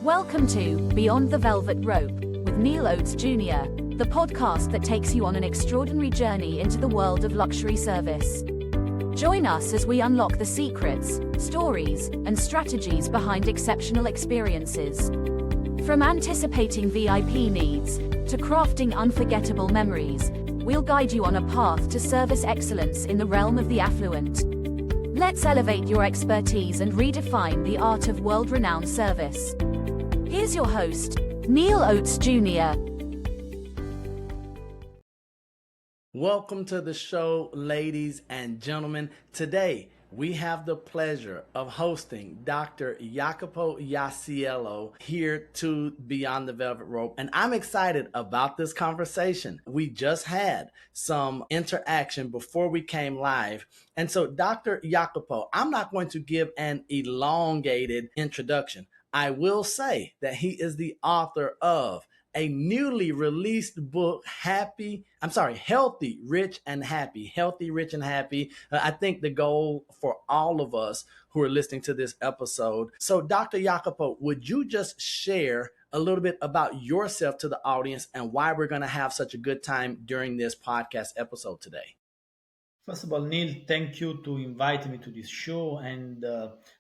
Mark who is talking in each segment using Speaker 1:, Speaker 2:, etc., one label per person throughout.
Speaker 1: Welcome to Beyond the Velvet Rope with Neil Oates Jr., the podcast that takes you on an extraordinary journey into the world of luxury service. Join us as we unlock the secrets, stories, and strategies behind exceptional experiences. From anticipating VIP needs to crafting unforgettable memories, we'll guide you on a path to service excellence in the realm of the affluent. Let's elevate your expertise and redefine the art of world-renowned service. Here's your host, Neil Oates Jr.
Speaker 2: Welcome to the show, ladies and gentlemen. Today, we have the pleasure of hosting Dr. Jacopo Iasiello here to Beyond the Velvet Rope, and I'm excited about this conversation. We just had some interaction before we came live, and so Dr. Jacopo, I'm not going to give an elongated introduction. I will say that he is the author of a newly released book, Healthy, Rich, and Happy. Healthy, Rich, and Happy. I think the goal for all of us who are listening to this episode. So, Dr. Jacopo, would you just share a little bit about yourself to the audience and why we're going to have such a good time during this podcast episode today?
Speaker 3: First of all, Neil, thank you to invite me to this show and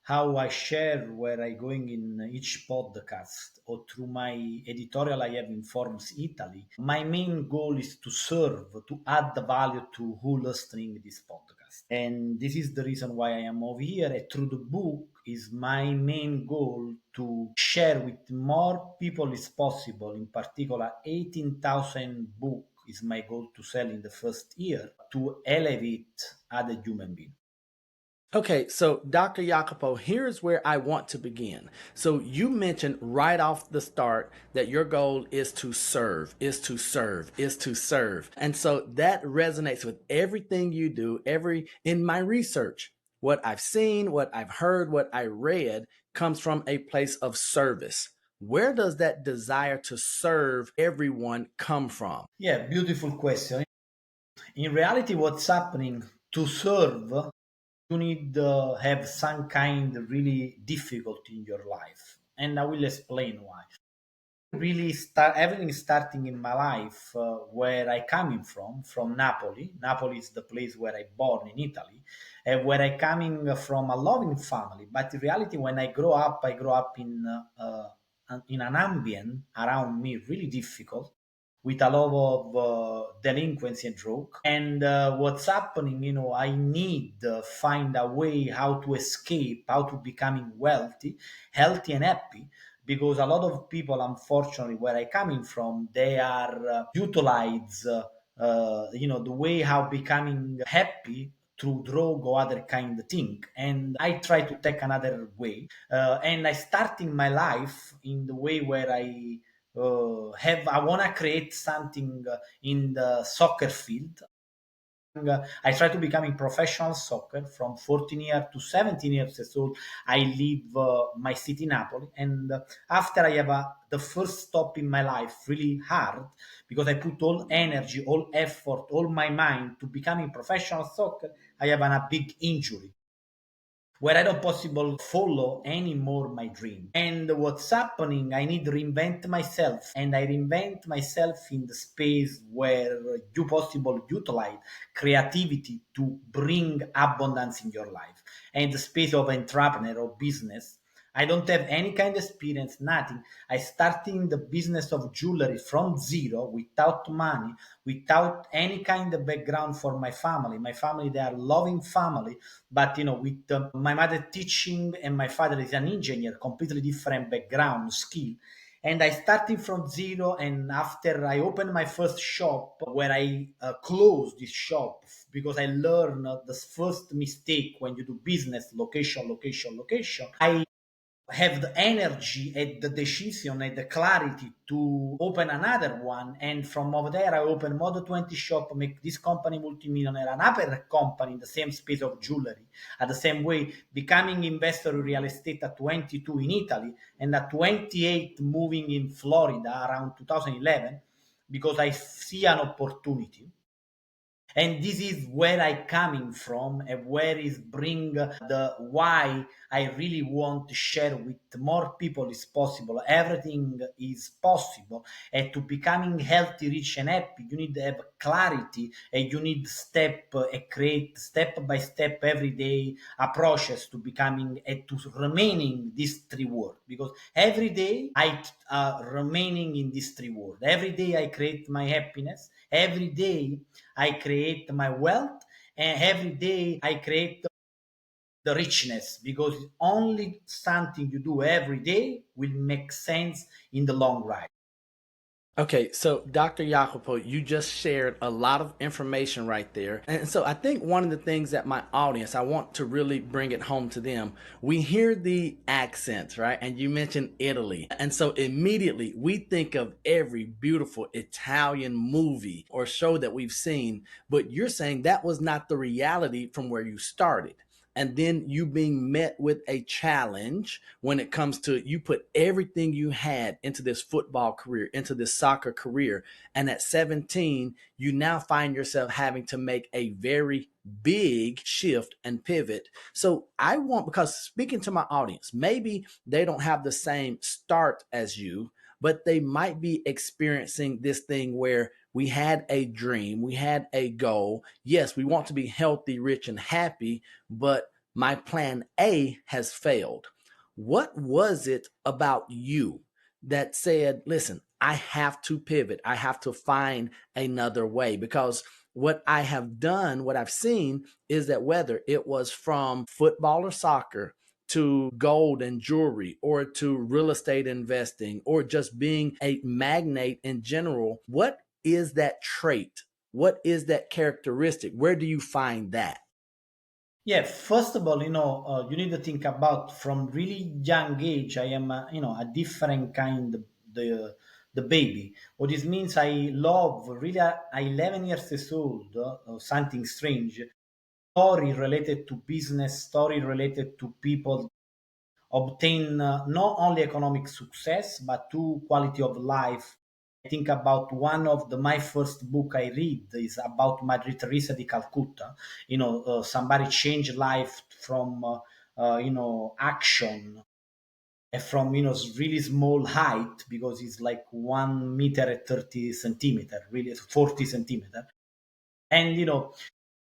Speaker 3: how I share where I going in each podcast or through my editorial I have in Forums Italy. My main goal is to serve, to add the value to who listening this podcast. And this is the reason why I am over here. And through the book is my main goal to share with more people as possible, in particular 18,000 books is my goal to sell in the first year to elevate other human beings.
Speaker 2: Okay, so Dr. Jacopo, here's where I want to begin. So you mentioned right off the start that your goal is to serve, is to serve, is to serve. And so that resonates with everything you do. In my research, what I've seen, what I've heard, what I read comes from a place of service. Where does that desire to serve everyone come from?
Speaker 3: Yeah, beautiful question. In reality, what's happening to serve, you need to have some kind of really difficulty in your life. And I will explain why. Really everything starting in my life where I coming from Napoli. Napoli is the place where I born in Italy, and where I coming from a loving family. But in reality, when I grow up in an ambient around me really difficult, with a lot of delinquency and drug. And what's happening, I need find a way how to escape, how to becoming wealthy, healthy, and happy, because a lot of people, unfortunately, where I coming from, they are utilize the way how becoming happy through drug or other kind of thing. And I try to take another way, and I starting my life in the way where I want to create something in the soccer field. I try to becoming professional soccer from 14 years to 17 years old. I leave my city Napoli, and after I have the first stop in my life, really hard, because I put all energy, all effort, all my mind to becoming professional soccer. I have a big injury where I don't possible follow anymore my dream. And what's happening, I need to reinvent myself. And I reinvent myself in the space where you possible utilize creativity to bring abundance in your life. And the space of entrepreneur or business. I don't have any kind of experience, nothing. I starting the business of jewelry from zero, without money, without any kind of background for my family. My family, they are loving family, but with my mother teaching and my father is an engineer, completely different background, skill. And I started from zero, and after I opened my first shop, where I closed this shop because I learned the first mistake when you do business: location, location, location. I have the energy and the decision and the clarity to open another one. And from over there, I open more than 20 shop, make this company multimillionaire, another company in the same space of jewelry. At the same way, becoming investor in real estate at 22 in Italy, and at 28 moving in Florida around 2011, because I see an opportunity. And this is where I coming from, and where is bring the why I really want to share with more people is possible. Everything is possible, and to becoming healthy, rich, and happy, you need to have clarity, and you need create step by step every day approaches to becoming and to remaining this three word. Because every day I remaining in this three word. Every day I create my happiness. Every day I create my wealth, and every day I create the richness, because only something you do every day will make sense in the long run.
Speaker 2: Okay, so Dr. Jacopo, you just shared a lot of information right there. And so I think one of the things that my audience, I want to really bring it home to them. We hear the accents, right? And you mentioned Italy. And so immediately we think of every beautiful Italian movie or show that we've seen, but you're saying that was not the reality from where you started, and then you being met with a challenge when it comes to you put everything you had into this football career, into this soccer career, and at 17 you now find yourself having to make a very big shift and pivot. So I want, because speaking to my audience, maybe they don't have the same start as you, but they might be experiencing this thing where we had a dream, we had a goal. Yes, we want to be healthy, rich, and happy, but my plan A has failed. What was it about you that said, listen, I have to pivot, I have to find another way? Because what I have done, what I've seen is that whether it was from football or soccer to gold and jewelry or to real estate investing or just being a magnate in general, what is that trait? What is that characteristic? Where do you find that?
Speaker 3: Yeah, first of all, you need to think about from really young age. I am, a different kind of the baby. What this means, I love really. I 11 years old. Something strange story related to business, story related to people obtain not only economic success but to quality of life. I think about one of my first book I read is about Madre Teresa di Calcutta. Somebody changed life from action, and from really small height, because it's like 1 meter at 30 centimeter, really 40 centimeter. And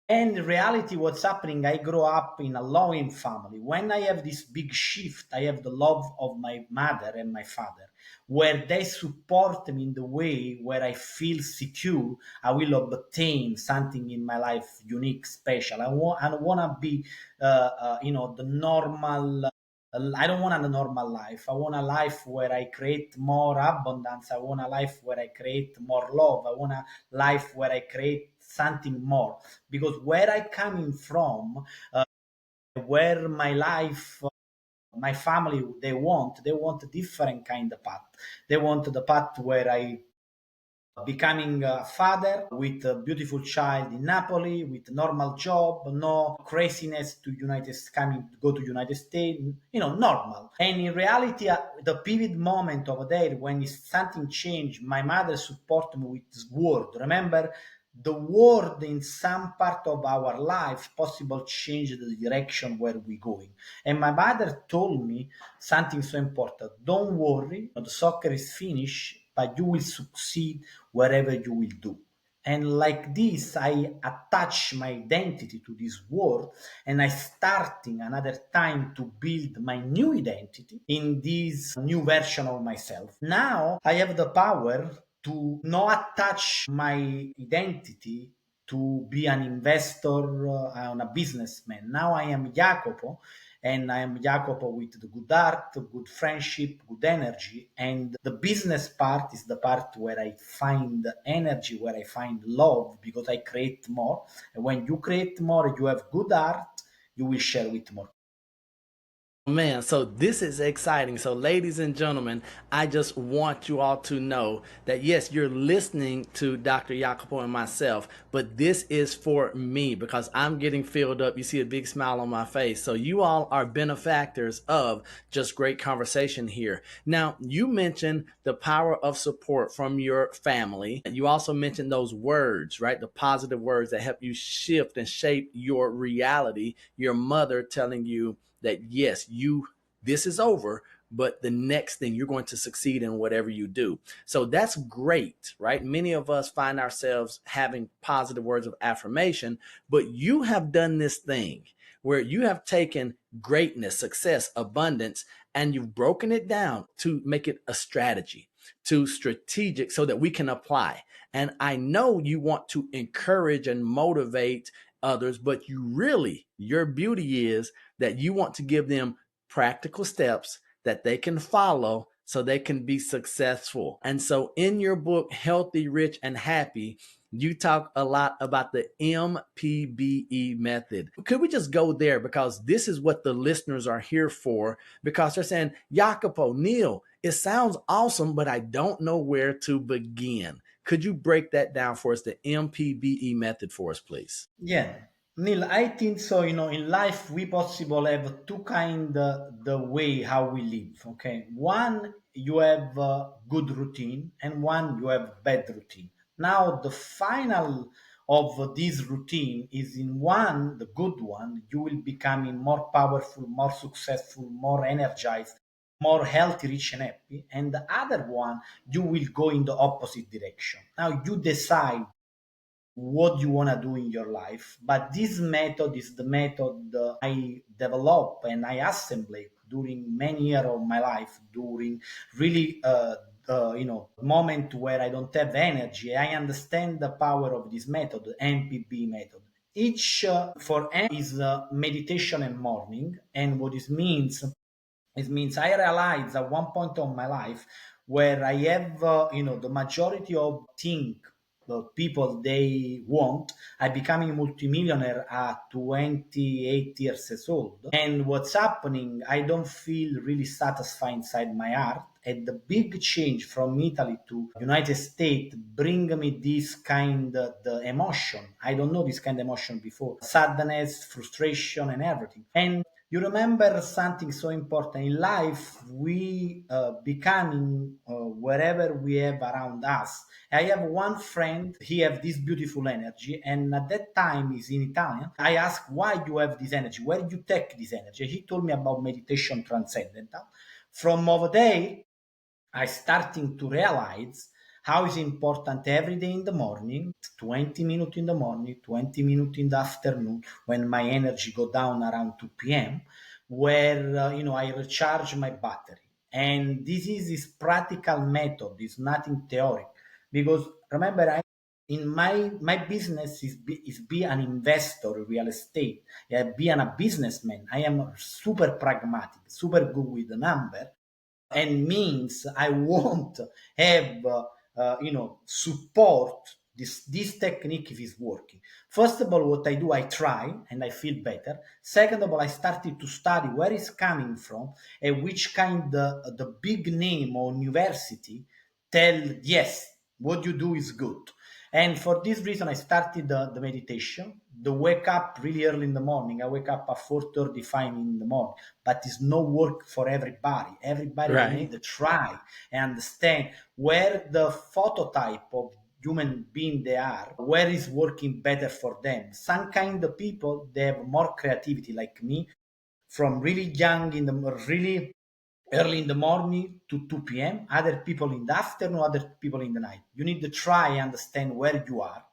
Speaker 3: and in reality, what's happening, I grow up in a loving family. When I have this big shift, I have the love of my mother and my father, where they support me in the way where I feel secure. I will obtain something in my life unique, special. I don't want to be, the normal. I don't want a normal life. I want a life where I create more abundance. I want a life where I create more love. I want a life where I create something more. Because where I coming from, where my life, my family, they want a different kind of path. They want the path where I becoming a father with a beautiful child in Napoli with normal job, no craziness to United coming go to United States, normal. And in reality, the pivot moment over there when something changed, my mother support me with this word. Remember, the word in some part of our life possible change the direction where we're going. And my mother told me something so important: don't worry, the soccer is finished, but you will succeed wherever you will do. And like this, I attach my identity to this word, and I starting another time to build my new identity in this new version of myself. Now I have the power to not attach my identity to be an investor and a businessman. Now I am Jacopo, and I am Jacopo with the good art, good friendship, good energy. And the business part is the part where I find energy, where I find love, because I create more. And when you create more, you have good art, you will share with more.
Speaker 2: Man, so this is exciting. So, ladies and gentlemen, I just want you all to know that yes, you're listening to Dr. Jacopo and myself, but this is for me because I'm getting filled up. You see a big smile on my face. So, you all are benefactors of just great conversation here. Now, you mentioned the power of support from your family. You also mentioned those words, right? The positive words that help you shift and shape your reality. Your mother telling you, that yes, this is over, but the next thing you're going to succeed in whatever you do. So that's great, right? Many of us find ourselves having positive words of affirmation, but you have done this thing where you have taken greatness, success, abundance, and you've broken it down to make it a strategy, to strategic so that we can apply. And I know you want to encourage and motivate others, but your beauty is that you want to give them practical steps that they can follow so they can be successful. And so in your book, Healthy, Rich, and Happy, you talk a lot about the MPBE method. Could we just go there? Because this is what the listeners are here for, because they're saying, Jacopo, Neil, it sounds awesome, but I don't know where to begin. Could you break that down for us, the MPBE method for us, please?
Speaker 3: Yeah, Neil, I think so. In life, we possible have two kind the way how we live. Okay, one you have good routine, and one you have bad routine. Now, the final of this routine is in one, the good one, you will becoming more powerful, more successful, more energized, more healthy, rich, and happy. And the other one, you will go in the opposite direction. Now, you decide what you want to do in your life. But this method is the method I developed and I assembled during many years of my life, during really moment where I don't have energy. I understand the power of this method, MPB method. Each for M is meditation and morning, and what this means, it means I realized at one point of my life where I have, the majority of things the people they want. I becoming multimillionaire at 28 years old. And what's happening, I don't feel really satisfied inside my heart. And the big change from Italy to United States bring me this kind of the emotion. I don't know this kind of emotion before. Sadness, frustration, and everything. And you remember something so important in life, we becoming wherever we have around us. I have one friend, he have this beautiful energy, and at that time he's in Italian. I asked why you have this energy, where you take this energy. He told me about meditation transcendental. From over there, I starting to realize how is important every day in the morning, 20 minutes in the morning, 20 minutes in the afternoon, when my energy go down around 2 p.m., where, I recharge my battery. And this practical method, is nothing theory. Because remember, in my business is be an investor in real estate, be a businessman. I am super pragmatic, super good with the number, and means I won't have support this technique if it's working. First of all, what I do, I try and I feel better. Second of all, I started to study where it's coming from and which kind the big name or university tell yes, what you do is good. And for this reason, I started the meditation, the wake up really early in the morning. I wake up at 4:35 in the morning, but it's no work for everybody. Everybody they
Speaker 2: Right.
Speaker 3: need to try and understand where the phototype of human being they are, where is working better for them. Some kind of people they have more creativity like me, from really young in the really early in the morning to 2 p.m., other people in the afternoon, other people in the night. You need to try and understand where you are.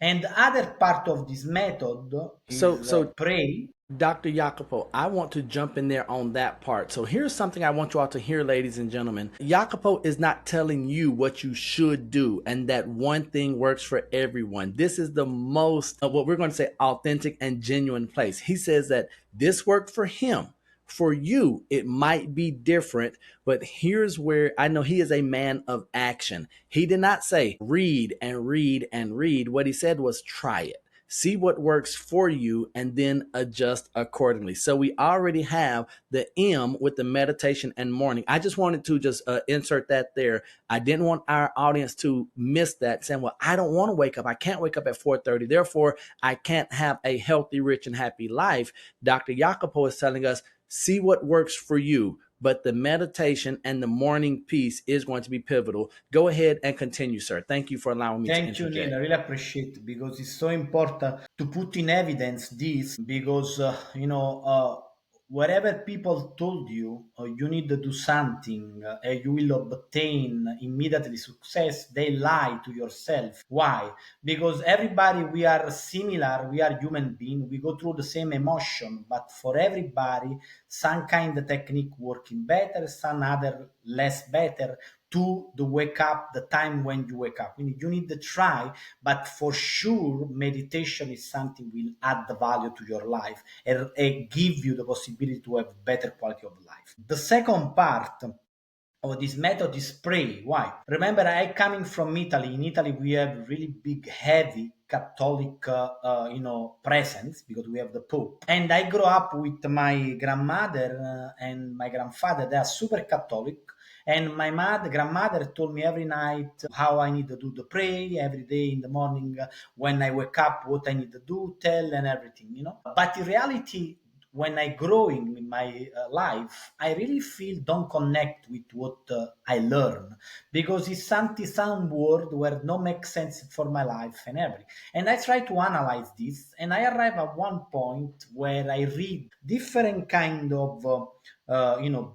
Speaker 3: And the other part of this method
Speaker 2: So,
Speaker 3: is
Speaker 2: so
Speaker 3: pray.
Speaker 2: Dr. Jacopo, I want to jump in there on that part. So here's something I want you all to hear, ladies and gentlemen. Jacopo is not telling you what you should do and that one thing works for everyone. This is the most, what we're going to say, authentic and genuine place. He says that this worked for him. For you, it might be different, but here's where I know he is a man of action. He did not say read and read and read. What he said was try it. see what works for you, and then adjust accordingly. So we already have the M with the meditation and morning. I just wanted to just insert that there. I didn't want our audience to miss that, saying, well, I don't want to wake up. I can't wake up at 4:30. Therefore, I can't have a healthy, rich, and happy life. Dr. Jacopo is telling us, see what works for you. But the meditation and the morning piece is going to be pivotal. Go ahead and continue, sir. Thank you for allowing me to
Speaker 3: Thank you,
Speaker 2: interject.
Speaker 3: Neil. I really appreciate it because it's so important to put in evidence this because, wherever people told you you need to do something and you will obtain immediately success, they lie to yourself. Why? Because everybody, we are similar, we are human beings, we go through the same emotion, but for everybody, some kind of technique working better, some other less better to the wake up, the time when you wake up. You need to try, but for sure, meditation is something will add the value to your life and give you the possibility to have better quality of life. The second part of this method is pray. Why? Remember, I coming from Italy. In Italy, we have really big, heavy Catholic, presence because we have the Pope. And I grew up with my grandmother and my grandfather. They are super Catholic. And my grandmother told me every night how I need to do the pray every day in the morning when I wake up, what I need to do, tell, and everything. But in reality, when I growing in my life, I really feel don't connect with what I learn because it's something some word where no make sense for my life and everything. And I try to analyze this, and I arrive at one point where I read different kind of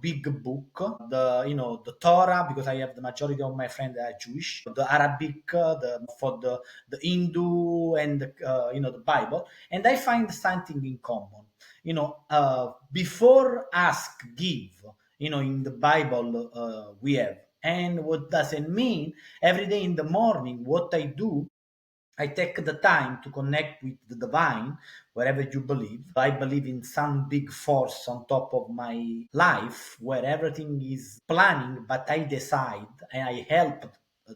Speaker 3: big book, the Torah, because I have the majority of my friends that are Jewish, the Arabic, the Hindu, and the Bible, and I find something in common. Before ask, give. In the Bible we have, and what does it mean? Every day in the morning, what I do, I take the time to connect with the divine, wherever you believe. I believe in some big force on top of my life where everything is planning, but I decide and I help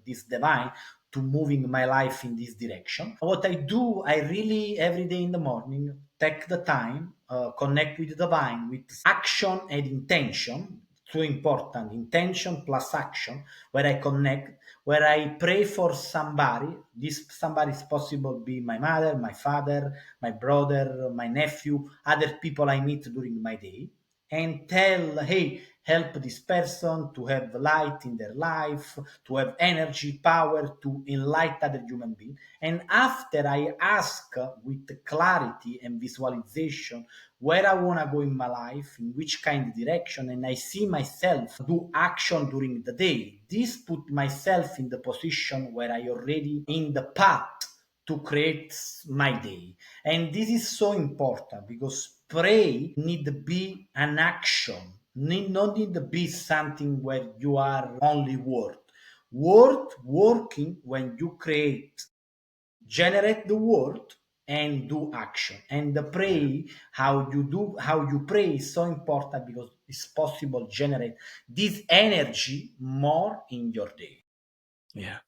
Speaker 3: this divine to moving my life in this direction. What I do, I really every day in the morning take the time, connect with the divine with action and intention. Too important, intention plus action, where I connect, where I pray for somebody. This somebody is possible be my mother, my father, my brother, my nephew, other people I meet during my day, and tell, hey, help this person to have light in their life, to have energy, power to enlighten other human beings. And after I ask with clarity and visualization where I want to go in my life, in which kind of direction, and I see myself do action during the day. This put myself in the position where I already in the path to create my day. And this is so important because pray need to be an action, need not need to be something where you are only word working when you create, generate the word and do action. And the
Speaker 2: Yeah.
Speaker 3: pray, how you pray is so important because it's possible generate this energy more in your day.
Speaker 2: Yeah.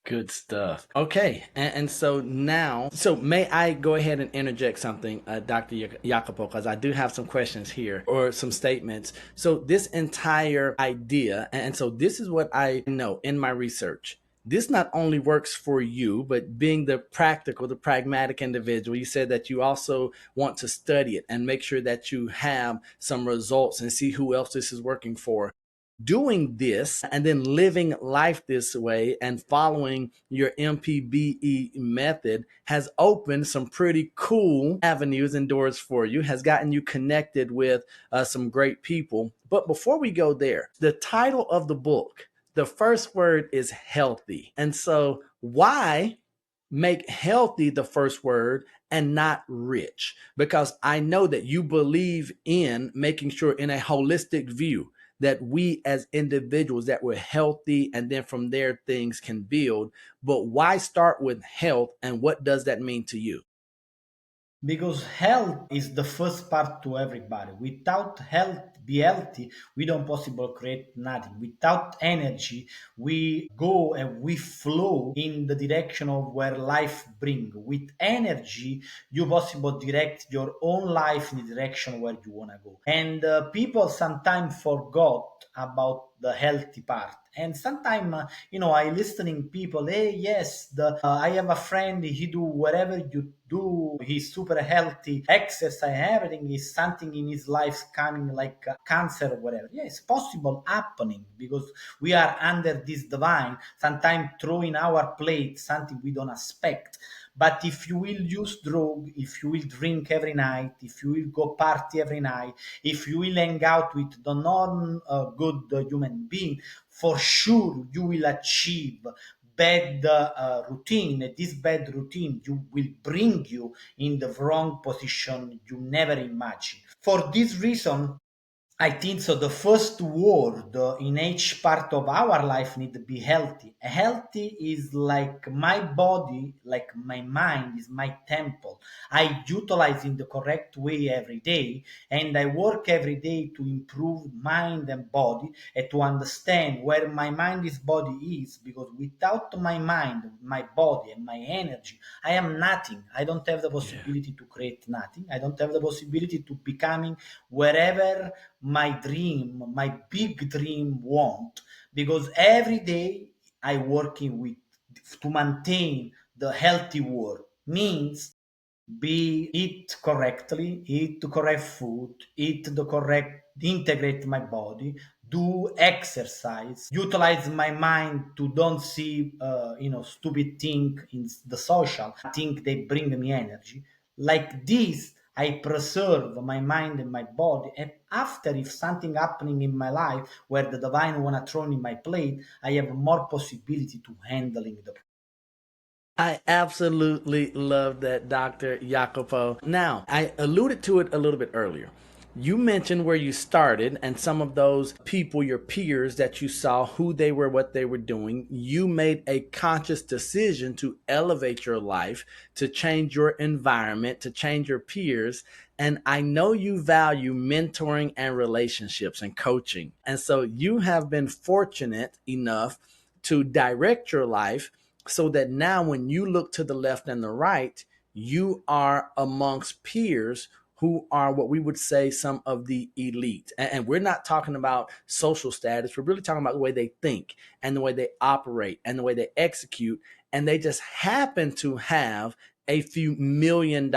Speaker 2: Good stuff. Okay, and so now, so may I go ahead and interject something, Dr. Jacopo, because I do have some questions here or some statements. So this entire idea, and so this is what I know in my research. This not only works for you, but being the practical, the pragmatic individual, you said that you also want to study it and make sure that you have some results and see who else this is working for. Doing this and then living life this way and following your MPBE method has opened some pretty cool avenues and doors for you, has gotten you connected with some great people. But before we go there, the title of the book, the first word is healthy. And so, why make healthy the first word and not rich? Because I know that you believe in making sure, in a holistic view, that we as individuals that we're healthy, and then from there things can build. But why start with health, and what does that mean to you?
Speaker 3: Because health is the first part to everybody. Without health, be healthy, we don't possible create nothing. Without energy, we go and we flow in the direction of where life bring. With energy, you possible direct your own life in the direction where you want to go. And people sometimes forgot about the healthy part. And sometimes I listening people, hey, yes, the I have a friend, he do whatever you do, he's super healthy, exercise, everything is something in his life coming like cancer or whatever. Yeah, it's possible happening because we are under this divine, sometimes throw in our plate something we don't expect. But if you will use drug, if you will drink every night, if you will go party every night, if you will hang out with the non good human being, for sure you will achieve bad routine. This bad routine you will bring you in the wrong position you never imagined. For this reason, I think so. The first word in each part of our life need to be healthy. Healthy is like my body, like my mind is my temple. I utilize in the correct way every day, and I work every day to improve mind and body and to understand where my mind is body is. Because without my mind, my body, and my energy, I am nothing. I don't have the
Speaker 2: Yeah.
Speaker 3: possibility to create nothing. I don't have the possibility to becoming wherever my dream, my big dream want, because every day I working with to maintain the healthy world means be eat correctly, eat the correct food, eat the correct, integrate my body, do exercise, utilize my mind to don't see stupid thing in the social. I think they bring me energy. Like this, I preserve my mind and my body. And after, if something happening in my life where the divine wanna throw in my plate, I have more possibility to handling the.
Speaker 2: I absolutely love that, Dr. Jacopo. Now, I alluded to it a little bit earlier. You mentioned where you started and some of those people, your peers that you saw, who they were, what they were doing. You made a conscious decision to elevate your life, to change your environment, to change your peers. And I know you value mentoring and relationships and coaching. And so you have been fortunate enough to direct your life so that now when you look to the left and the right, you are amongst peers who are what we would say some of the elite. And we're not talking about social status. We're really talking about the way they think and the way they operate and the way they execute. And they just happen to have a few $1 million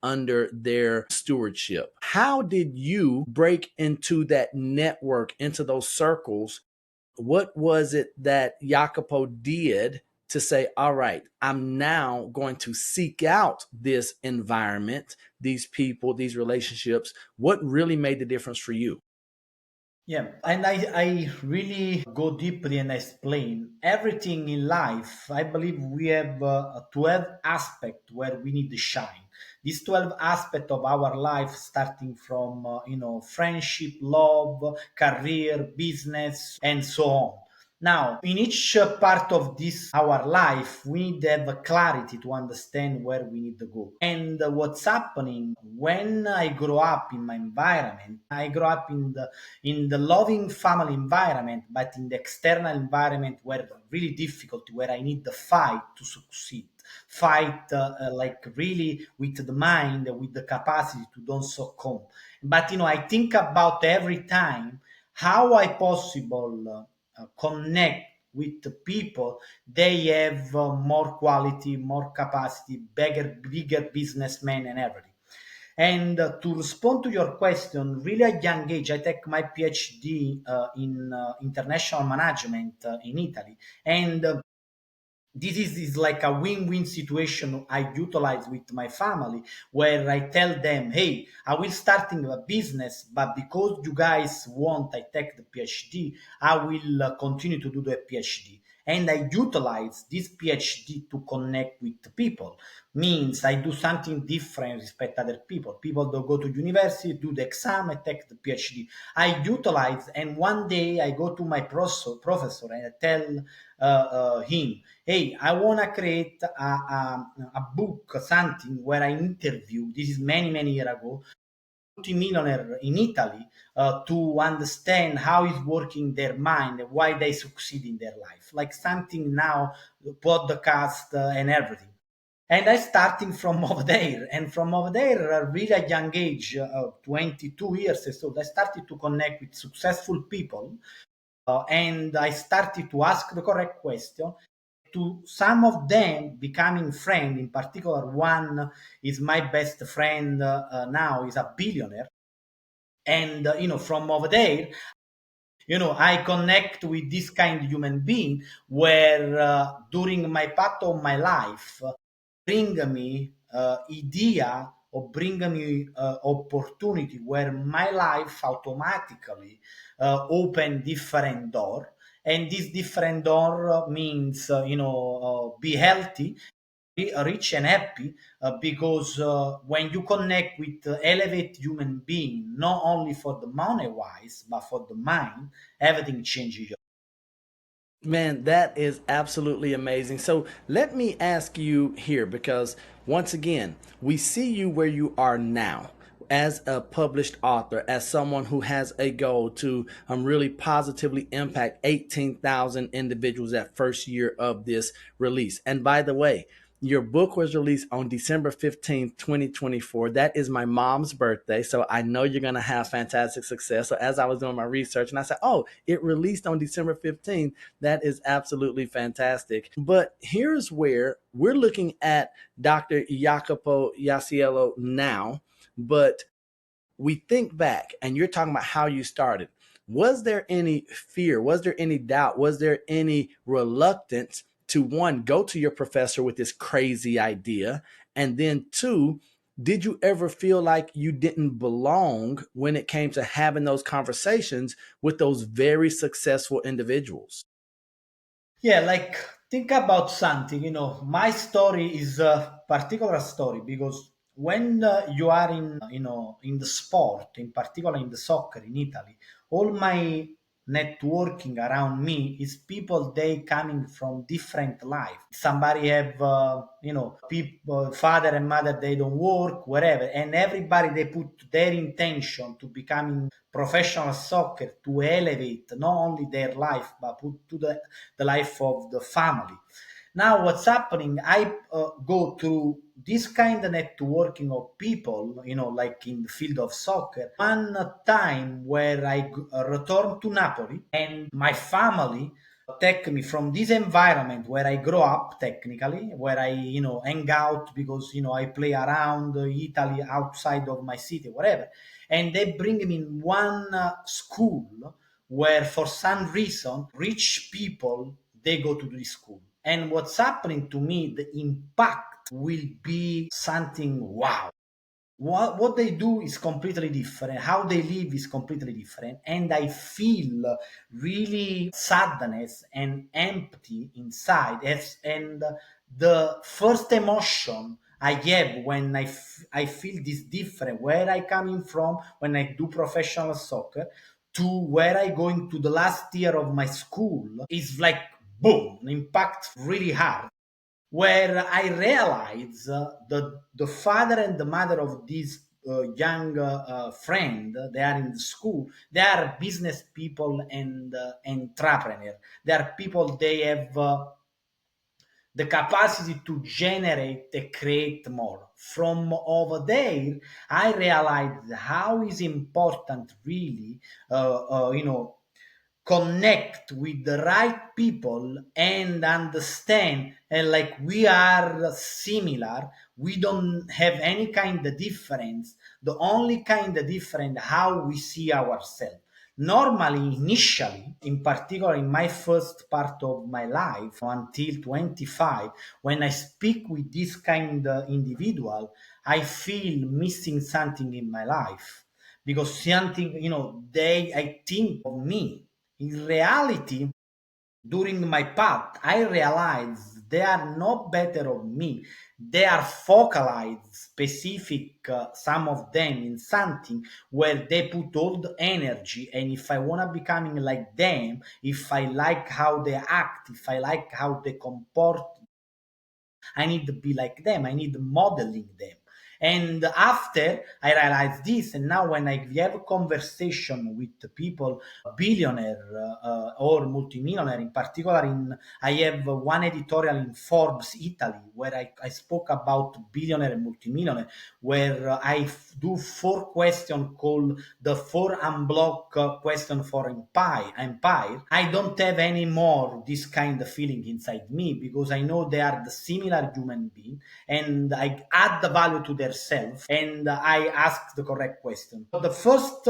Speaker 2: under their stewardship. How did you break into that network, into those circles? What was it that Jacopo did to say, all right, I'm now going to seek out this environment, these people, these relationships? What really made the difference for you?
Speaker 3: Yeah, and I really go deeply and explain everything in life. I believe we have a 12 aspect where we need to shine. These 12 aspect of our life, starting from friendship, love, career, business, and so on. Now, in each part of this our life, we need to have a clarity to understand where we need to go. And what's happening when I grow up in my environment, I grow up in the loving family environment, but in the external environment where really difficult, where I need the fight to succeed. Fight like really with the mind, with the capacity to don't succumb. But I think about every time how I possible connect with the people. They have more quality, more capacity, bigger businessmen and everything. And to respond to your question, really at young age, I take my PhD in international management in Italy. And this is like a win-win situation I utilize with my family, where I tell them, hey, I will starting a business, but because you guys want I take the PhD, I will continue to do the PhD. and I utilize this PhD to connect with people. Means I do something different respect other people. People that go to university, do the exam, and take the PhD. I utilize, and one day I go to my professor and I tell him, hey, I want to create a book, something where I interview, this is many, many years ago, multimillionaire in Italy to understand how is working their mind and why they succeed in their life. Like something now, podcast and everything. And I starting from over there, and from over there, at really a young age, 22 years old, I started to connect with successful people, and I started to ask the correct question. To some of them becoming friend, in particular, one is my best friend now, is a billionaire, and from over there, I connect with this kind of human being where during my path of my life bring me idea or bring me opportunity where my life automatically open different door, and this different door means be healthy, be rich and happy, because when you connect with elevate human being, not only for the money wise but for the mind, everything changes.
Speaker 2: Man, that is absolutely amazing. So let me ask you here, because once again, we see you where you are now as a published author, as someone who has a goal to really positively impact 18,000 individuals that first year of this release. And by the way, your book was released on December 15th, 2024. That is my mom's birthday. So I know you're going to have fantastic success. So as I was doing my research and I said, oh, it released on December 15th. That is absolutely fantastic. But here's where we're looking at Dr. Jacopo Iasiello now, but we think back and you're talking about how you started. Was there any fear? Was there any doubt? Was there any reluctance to, one, go to your professor with this crazy idea? And then two, did you ever feel like you didn't belong when it came to having those conversations with those very successful individuals?
Speaker 3: Yeah, like think about something. My story is a particular story because when you are in the sport, in particular in the soccer in Italy, all my networking around me is people they coming from different life. Somebody have people, father and mother they don't work, whatever, and everybody they put their intention to becoming professional soccer to elevate not only their life but put to the life of the family. Now, what's happening? I go through this kind of networking of people, like in the field of soccer. One time where I returned to Napoli, and my family take me from this environment where I grow up, technically, where I, hang out because, I play around Italy outside of my city, whatever. And they bring me in one school where for some reason rich people they go to this school, and what's happening to me, the impact will be something wow. What they do is completely different, how they live is completely different, and I feel really sadness and empty inside. And the first emotion I have when I feel this different, where I coming from when I do professional soccer to where I going to the last year of my school, is like boom, impact really hard, where I realized the father and the mother of this young friend, they are in the school, they are business people and entrepreneur. They are people, they have the capacity to generate and create more. From over there, I realized how is important really, connect with the right people and understand, and like we are similar, we don't have any kind of difference. The only kind of difference how we see ourselves. Normally, initially, in particular in my first part of my life until 25, when I speak with this kind of individual, I feel missing something in my life, because something, they I think of me. In reality, during my path, I realized they are not better of me. They are focalized specific, some of them in something where they put all the energy. And if I want to becoming like them, if I like how they act, if I like how they comport, I need to be like them. I need modeling them. And after I realized this, and now when I have a conversation with the people, billionaire or multimillionaire, in particular, I have one editorial in Forbes Italy where I spoke about billionaire and multimillionaire, where do four questions called the four unblock question for empire. I don't have any more this kind of feeling inside me because I know they are the similar human being and I add the value to their self and I ask the correct question. The first,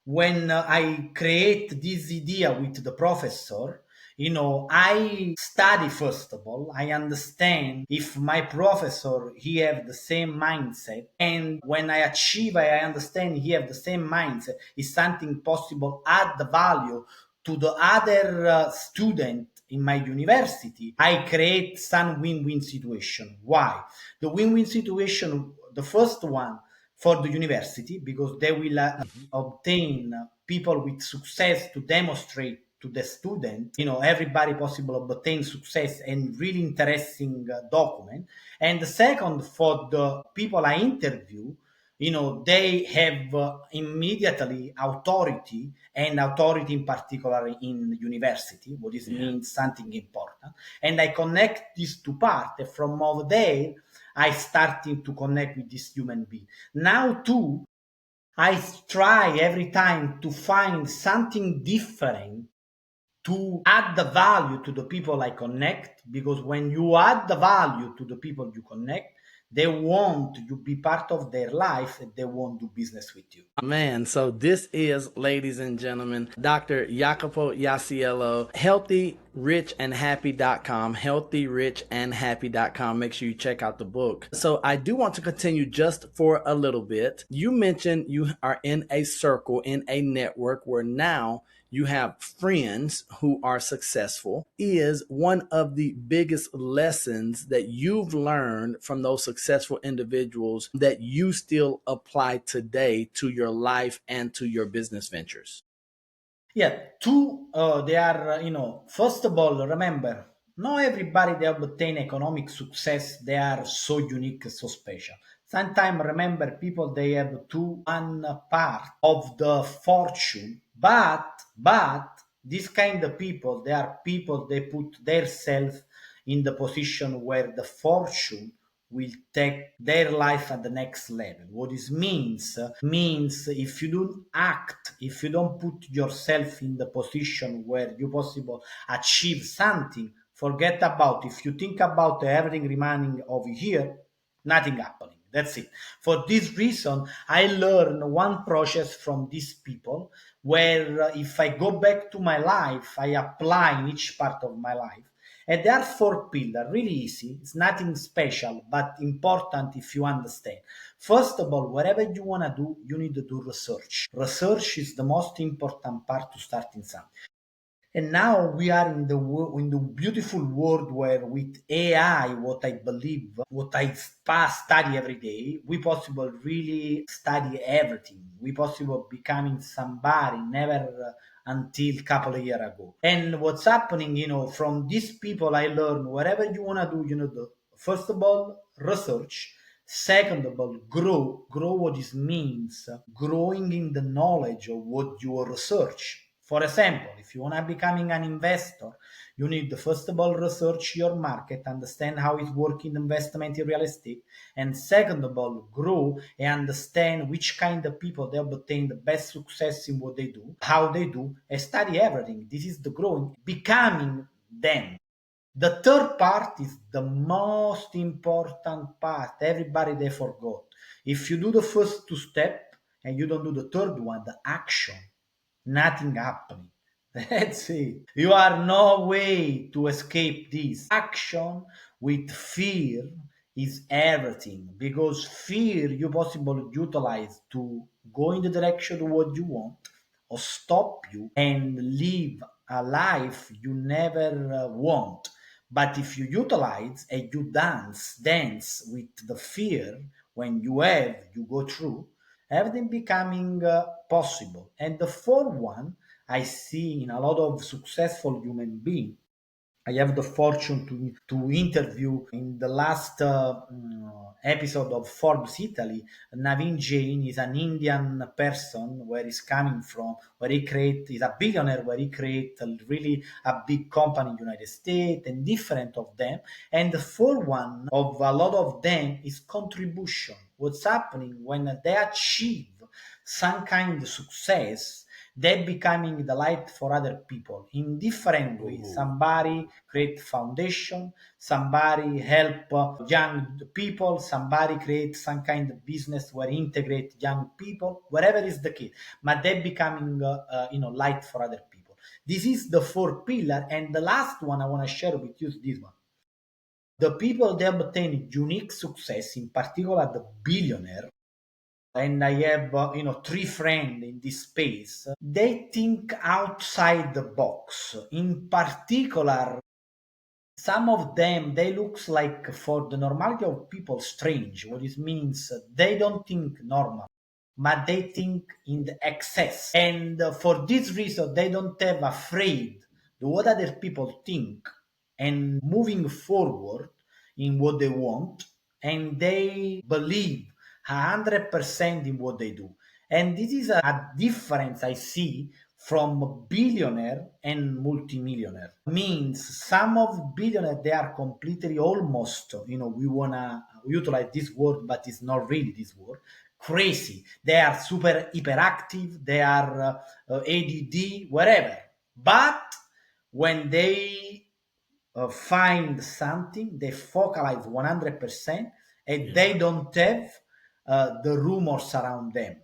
Speaker 3: when I create this idea with the professor, I study first of all. I understand if my professor he have the same mindset, and when I achieve, I understand he have the same mindset. Is something possible? Add the value to the other student in my university. I create some win-win situation. Why? The win-win situation. The first one for the university because they will obtain people with success to demonstrate to the student, everybody possible obtain success and really interesting document. And the second, for the people I interview, they have immediately authority, and authority in particular in university, what is means something important. And I connect these two parts, and from over there I starting to connect with this human being. Now too, I try every time to find something different to add the value to the people I connect, because when you add the value to the people you connect, they want you be part of their life and they want to do business with you.
Speaker 2: Man, so this is, ladies and gentlemen, Dr. Jacopo Iasiello, healthyrichandhappy.com, healthyrichandhappy.com. Make sure you check out the book. So I do want to continue just for a little bit. You mentioned you are in a circle, in a network where now you have friends who are successful. Is one of the biggest lessons that you've learned from those successful individuals that you still apply today to your life and to your business ventures?
Speaker 3: Yeah, two, they are, first of all, remember, not everybody they obtain economic success, they are so unique, so special. Sometimes, remember, people, they have two, one part of the fortune, but this kind of people, they are people, they put their self in the position where the fortune will take their life at the next level. What this means if you don't act, if you don't put yourself in the position where you possible achieve something, forget about. If you think about everything remaining over here, nothing happening. That's it. For this reason, I learned one process from these people where if I go back to my life, I apply in each part of my life. And there are four pillars, really easy. It's nothing special, but important if you understand. First of all, whatever you want to do, you need to do research. Research is the most important part to starting something. And now we are in the beautiful world where with AI, what I believe, what I study every day, we possible really study everything. We possible becoming somebody never until couple of years ago. And what's happening, from these people I learn whatever you want to do, first of all, research. Second of all, grow what this means, growing in the knowledge of what you research. For example, if you want to becoming an investor, you need to first of all research your market, understand how it works in investment in real estate, and second of all, grow and understand which kind of people they obtain the best success in what they do, how they do, and study everything. This is the growing, becoming them. The third part is the most important part. Everybody they forgot. If you do the first two steps and you don't do the third one, the action, nothing happening. That's it. You are no way to escape this. Action with fear is everything, because fear you possibly utilize to go in the direction of what you want or stop you and live a life you never want. But if you utilize and you dance with the fear when you go through, everything becoming possible. And the fourth one I see in a lot of successful human beings. I have the fortune to interview in the last episode of Forbes Italy. Naveen Jain is an Indian person where he's coming from, where he's a billionaire, where he create really a big company in the United States and different of them. And for one of a lot of them is contribution. What's happening when they achieve some kind of success, they becoming the light for other people in different ways.
Speaker 2: Ooh.
Speaker 3: Somebody create foundation, somebody help young people, somebody create some kind of business where integrate young people, whatever is the case. But they becoming light for other people. This is the four pillar, and the last one I want to share with you is this one. The people they obtain unique success, in particular the billionaire, and I have three friends in this space. They think outside the box. In particular, some of them they looks like for the normality of people strange. What it means they don't think normal, but they think in the excess, and for this reason they don't have afraid what other people think and moving forward in what they want, and they believe 100% in what they do. And this is a difference I see from billionaire and multimillionaire. Means some of billionaire they are completely almost, we wanna utilize this word, but it's not really this word. Crazy. They are super hyperactive. They are ADD, whatever. But when they find something, they focalize 100%, and they don't have the rumors around them.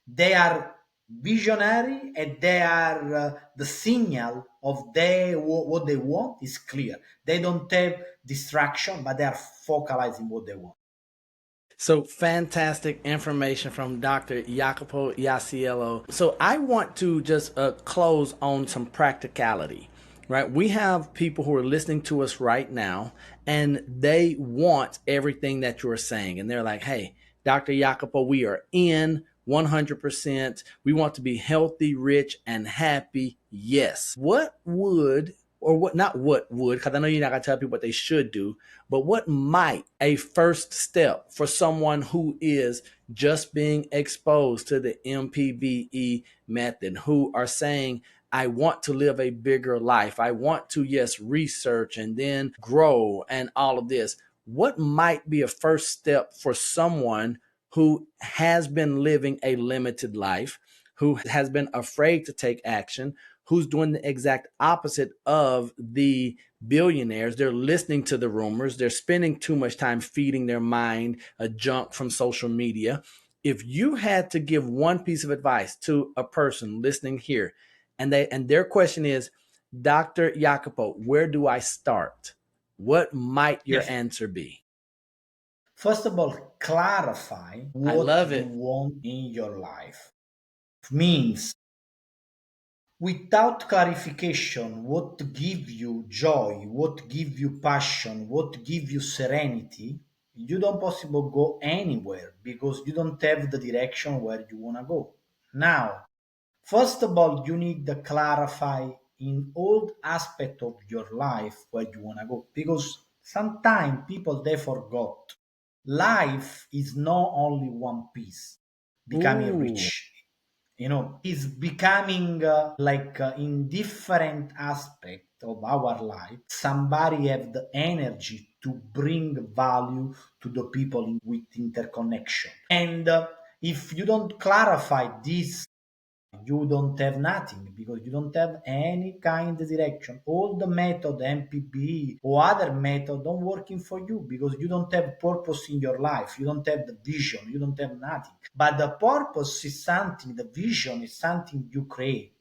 Speaker 3: They are visionary, and they are the signal of what they want is clear. They don't have distraction, but they are focalizing what they want.
Speaker 2: So fantastic information from Dr. Jacopo Iasiello. So I want to just close on some practicality, right? We have people who are listening to us right now, and they want everything that you're saying. And they're like, hey, Dr. Jacopo, we are in 100%. We want to be healthy, rich, and happy. Yes. What would or what not what would, because I know you're not gonna tell people what they should do, but what might a first step for someone who is just being exposed to the MPBE method, who are saying, I want to live a bigger life. I want to, yes, research and then grow and all of this. What might be a first step for someone who has been living a limited life, who has been afraid to take action, who's doing the exact opposite of the billionaires? They're listening to the rumors. They're spending too much time feeding their mind a junk from social media. If you had to give one piece of advice to a person listening here, and their question is, Dr. Jacopo, where do I start? What might your
Speaker 3: Yes.
Speaker 2: answer be?
Speaker 3: First of all, clarify
Speaker 2: I
Speaker 3: what
Speaker 2: love
Speaker 3: you
Speaker 2: it.
Speaker 3: want in your life. Means without clarification, what give you joy, what give you passion, what give you serenity, you don't possible go anywhere because you don't have the direction where you want to go. Now, first of all, you need to clarify in all aspect of your life where you want to go, because sometimes people they forgot life is not only one piece. Becoming
Speaker 2: Ooh.
Speaker 3: rich, is becoming in different aspect of our life. Somebody have the energy to bring value to the people with interconnection, and if you don't clarify this, you don't have nothing, because you don't have any kind of direction. All the method MPBE or other method don't working for you because you don't have purpose in your life. You don't have the vision. You don't have nothing. But the purpose is something. The vision is something you create.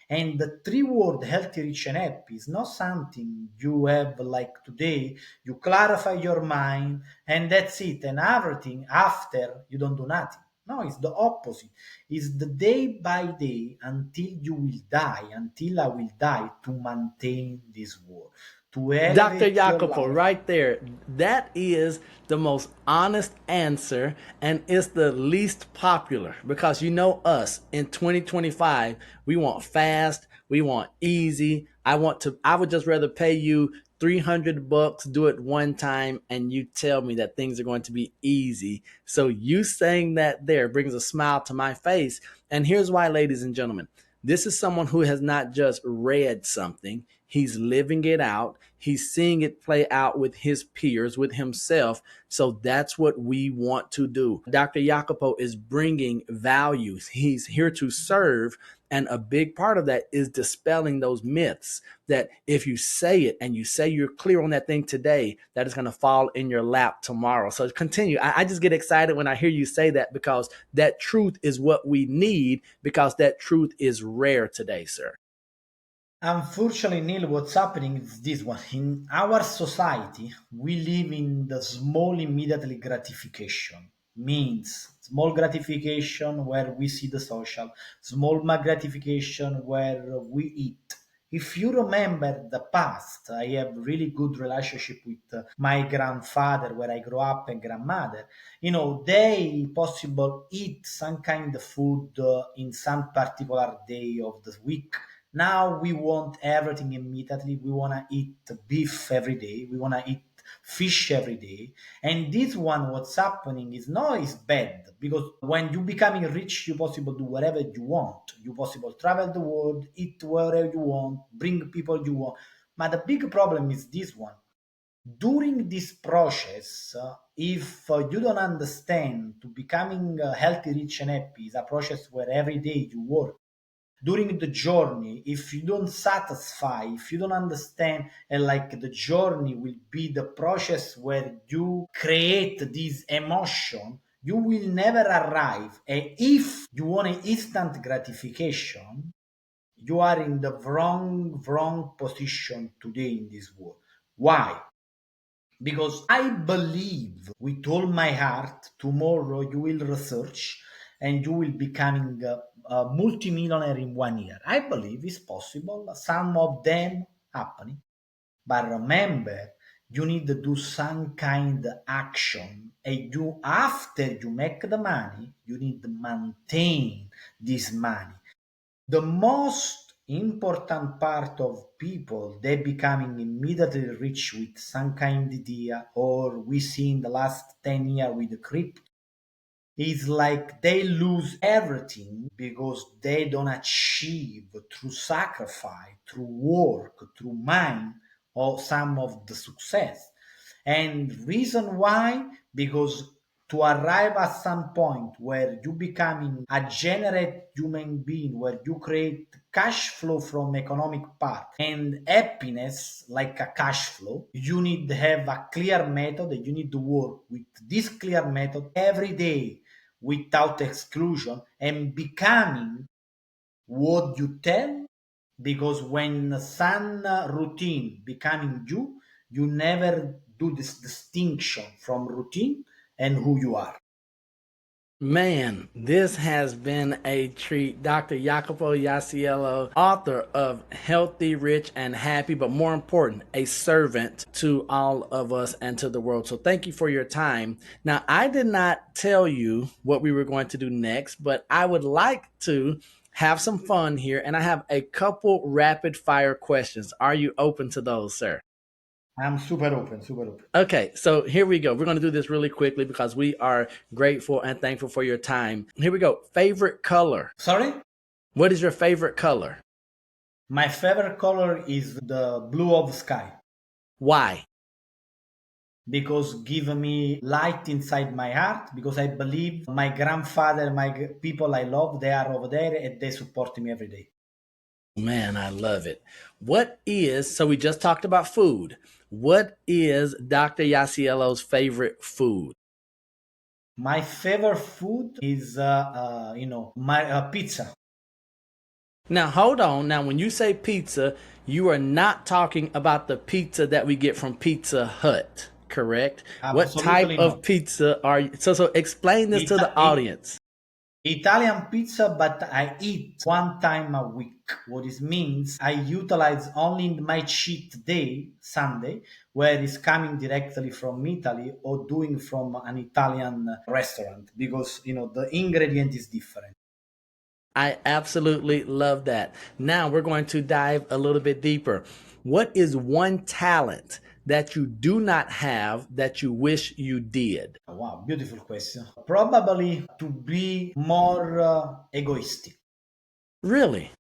Speaker 3: And the three word healthy, rich, and happy is not something you have like today. You clarify your mind and that's it. And everything after you don't do nothing. No, it's the opposite. It's the day by day until you will die, until I will die, to maintain this war, to
Speaker 2: Dr.
Speaker 3: elevate your
Speaker 2: Jacopo,
Speaker 3: life.
Speaker 2: right there. That is the most honest answer, and it's the least popular because you know us in 2025, we want fast, we want easy. I would just rather pay you $300, do it one time, and you tell me that things are going to be easy. So you saying that there brings a smile to my face. And here's why, ladies and gentlemen. This is someone who has not just read something, he's living it out. He's seeing it play out with his peers, with himself. So that's what we want to do. Dr. Jacopo is bringing values. He's here to serve. And a big part of that is dispelling those myths that if you say it and you say you're clear on that thing today, that is going to fall in your lap tomorrow. So continue. I just get excited when I hear you say that because that truth is what we need because that truth is rare today, sir.
Speaker 3: Unfortunately, Neil, what's happening is this one. In our society, we live in the small immediately gratification. Means small gratification where we see the social, small gratification where we eat. If you remember the past, I have really good relationship with my grandfather where I grew up and grandmother. They possible eat some kind of food in some particular day of the week. Now we want everything immediately. We want to eat beef every day. We want to eat fish every day. And this one, what's happening is no, it's bad because when you becoming rich, you possible do whatever you want. You possible travel the world, eat wherever you want, bring people you want. But the big problem is this one. During this process, if you don't understand to becoming healthy, rich, and happy is a process where every day you work during the journey. If you don't satisfy, if you don't understand, and like the journey will be the process where you create this emotion, you will never arrive. And if you want an instant gratification, you are in the wrong position today in this world. Why? Because I believe with all my heart tomorrow you will research and you will becoming a multimillionaire in 1 year. I believe it's possible. Some of them happening, but remember, you need to do some kind of action, and you after you make the money, you need to maintain this money. The most important part of people they becoming immediately rich with some kind of idea, or we see in the last 10 years with the crypto, is like they lose everything because they don't achieve through sacrifice, through work, through mind, or some of the success. And reason why? Because to arrive at some point where you becoming a generate human being, where you create cash flow from economic part and happiness like a cash flow, you need to have a clear method, and you need to work with this clear method every day without exclusion and becoming what you tell. Because when sun routine becoming you, you never do this distinction from routine and who you are.
Speaker 2: Man, this has been a treat. Dr. Jacopo Iasiello, author of Healthy, Rich, and Happy, but more important, a servant to all of us and to the world. So thank you for your time. Now, I did not tell you what we were going to do next, but I would like to have some fun here, and I have a couple rapid fire questions. Are you open to those, sir?
Speaker 3: I'm super open, super open.
Speaker 2: Okay, so here we go. We're going to do this really quickly because we are grateful and thankful for your time. Here we go. Favorite color.
Speaker 3: Sorry?
Speaker 2: What is your favorite color?
Speaker 3: My favorite color is the blue of the sky
Speaker 2: Why?
Speaker 3: because give me light inside my heart, because I believe my grandfather, people I love, they are over there and they support me every day.
Speaker 2: Man, I love it. So we just talked about food. What is Dr. Yasiello's favorite food?
Speaker 3: My favorite food is, my pizza.
Speaker 2: Now, hold on. Now, when you say pizza, you are not talking about the pizza that we get from Pizza Hut, correct? What type
Speaker 3: Absolutely
Speaker 2: of
Speaker 3: not.
Speaker 2: pizza are you? So explain this to the
Speaker 3: It,
Speaker 2: audience.
Speaker 3: Italian pizza, but I eat one time a week. What it means, I utilize only my cheat day, Sunday, where it's coming directly from Italy or doing from an Italian restaurant because the ingredient is different.
Speaker 2: I absolutely love that. Now we're going to dive a little bit deeper. What is one talent that you do not have that you wish you did?
Speaker 3: Wow, beautiful question. Probably to be more egoistic.
Speaker 2: Really?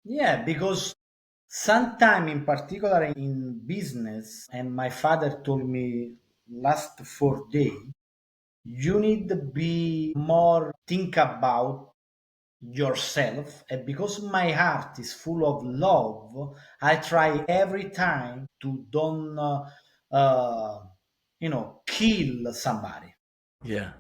Speaker 3: Yeah, because sometime in particular in business, and my father told me last 4 day, you need to be more think about yourself. And because my heart is full of love, I try every time to don't uh, kill somebody.
Speaker 2: Yeah.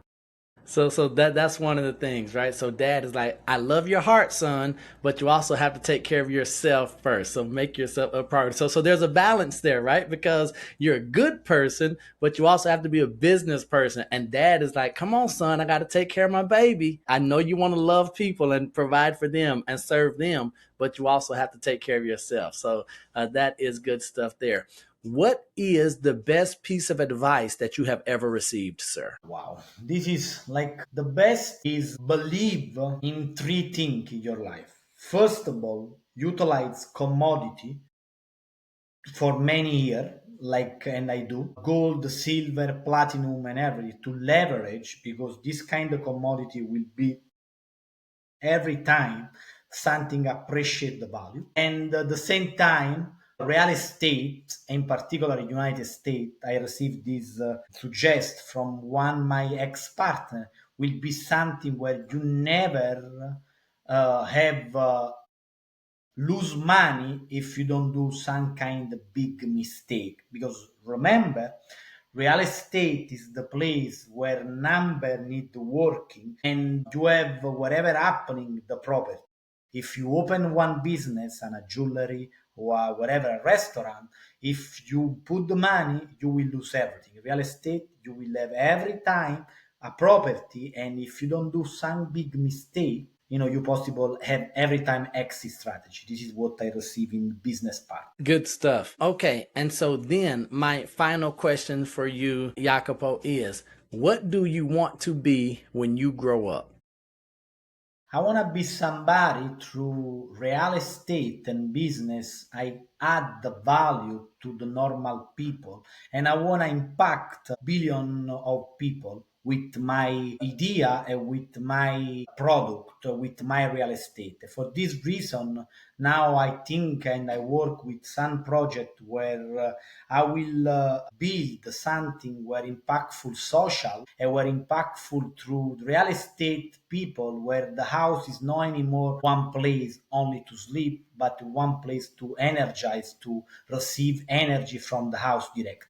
Speaker 2: So that's one of the things, right? So dad is like, I love your heart, son, but you also have to take care of yourself first. So make yourself a priority. So there's a balance there, right? Because you're a good person, but you also have to be a business person. And dad is like, come on, son, I got to take care of my baby. I know you want to love people and provide for them and serve them, but you also have to take care of yourself. So that is good stuff there. What is the best piece of advice that you have ever received, sir?
Speaker 3: Wow, this is like the best is believe in three things in your life. First of all, utilize commodity for many years, like and I do gold, silver, platinum, and everything to leverage because this kind of commodity will be every time something appreciate the value, and at the same time real estate, in particular United States, I received this suggest from one my ex-partner, will be something where you never have lose money if you don't do some kind of big mistake. Because remember, real estate is the place where number need working and you have whatever happening the property. If you open one business and a jewelry or whatever a restaurant, if you put the money, you will lose everything. Real estate, you will have every time a property, and if you don't do some big mistake, you possible have every time exit strategy. This is what I receive in business part.
Speaker 2: Good stuff. Okay, and so then my final question for you, Jacopo, is what do you want to be when you grow up?
Speaker 3: I want to be somebody through real estate and business. I add the value to the normal people, and I want to impact billion of people with my idea and with my product, with my real estate. For this reason, now I think and I work with some project where I will build something where impactful social and where impactful through real estate people, where the house is not anymore one place only to sleep, but one place to energize, to receive energy from the house direct.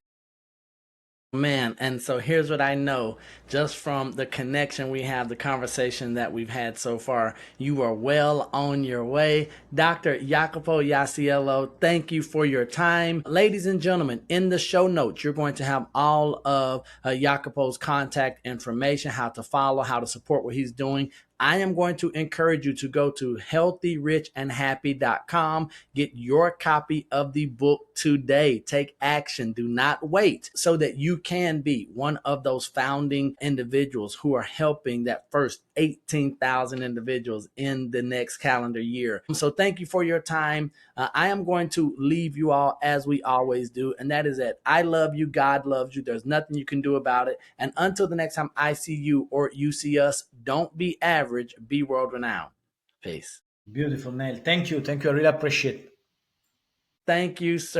Speaker 2: Man, and so here's what I know just from the connection we have, the conversation that we've had so far. You are well on your way. Dr. Jacopo Iasiello, thank you for your time. Ladies and gentlemen, in the show notes, you're going to have all of Jacopo's contact information, how to follow, how to support what he's doing. I am going to encourage you to go to healthyrichandhappy.com. Get your copy of the book today. Take action. Do not wait so that you can be one of those founding individuals who are helping that first 18,000 individuals in the next calendar year. So thank you for your time. I am going to leave you all as we always do, and that is that I love you. God loves you. There's nothing you can do about it. And until the next time I see you or you see us, don't be average, be world renowned. Peace.
Speaker 3: Beautiful, Neil. Thank you. Thank you. I really appreciate it.
Speaker 2: Thank you, sir.